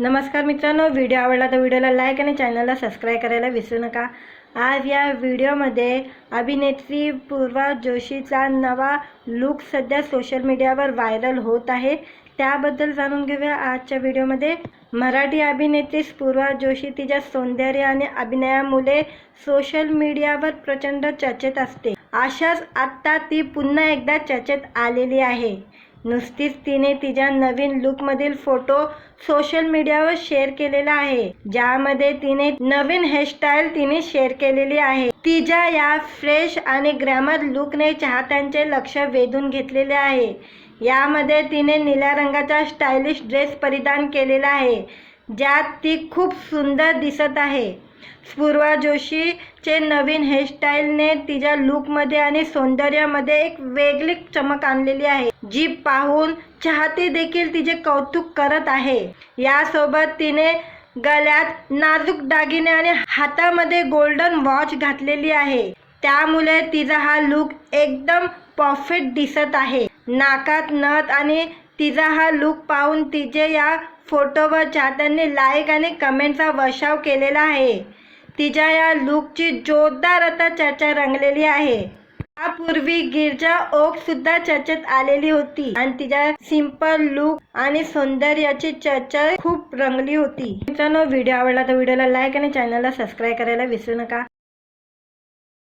नमस्कार मित्रांनो, व्हिडिओ आवडला तर व्हिडिओला लाईक आणि चॅनलला सबस्क्राईब करायला विसरू नका। आज या व्हिडिओमध्ये अभिनेत्री पूर्वा जोशीचा नवा लुक सध्या सोशल मीडियावर व्हायरल होत आहे, त्याबद्दल जाणून घेऊया आजच्या व्हिडिओमध्ये। मराठी अभिनेत्री पूर्वा जोशी तिच्या सौंदर्य आणि अभिनयामुळे सोशल मीडियावर प्रचंड चर्चेत असते। अशाच आता ती पुन्हा एकदा चर्चेत आलेली आहे। नुकतीच तिने तिच्या नवीन लुकमधील फोटो सोशल मीडियावर शेअर केलेला आहे, ज्यामध्ये तिने नवीन हेअरस्टाईल शेअर केलेली आहे। तिच्या या फ्रेश आणि ग्लॅमर लुकने चाहत्यांचे लक्ष वेधून घेतलेले आहे। यामध्ये तिने निळ्या रंगाचा स्टायलिश ड्रेस परिधान केलेला आहे, ज्यात ती खूप सुंदर दिसत आहे। पूर्वा जोशीचे नवीन हेअरस्टाईलने तिच्या लुकमध्ये आणि सौंदर्यामध्ये एक वेगळी चमक आणलेली आहे, जी पाहून चाहते देखील तिचे कौतुक करत आहे। यासोबत तिने गळ्यात नाजूक दागिने आणि हातामध्ये गोल्डन वॉच घातलेली आहे, त्यामुळे तिचा हा लुक एकदम परफेक्ट दिसत आहे। नाकात नथ आणि तिचा हा लुक पाहून तिचे या फोटोवर चाहत्यांनी लाईक आणि कमेंटचा वर्षाव केलेला आहे। तिच्या या लुकची जोरदार आता चर्चा रंगलेली आहे। यापूर्वी गिरिजा ओक सुद्धा चर्चेत आलेली होती आणि तिच्या सिंपल लुक आणि सौंदर्याची चर्चा खूप रंगली होती। मित्रांनो, व्हिडिओ आवडला तर व्हिडिओला लाईक आणि चॅनलला सबस्क्राईब करायला विसरू नका।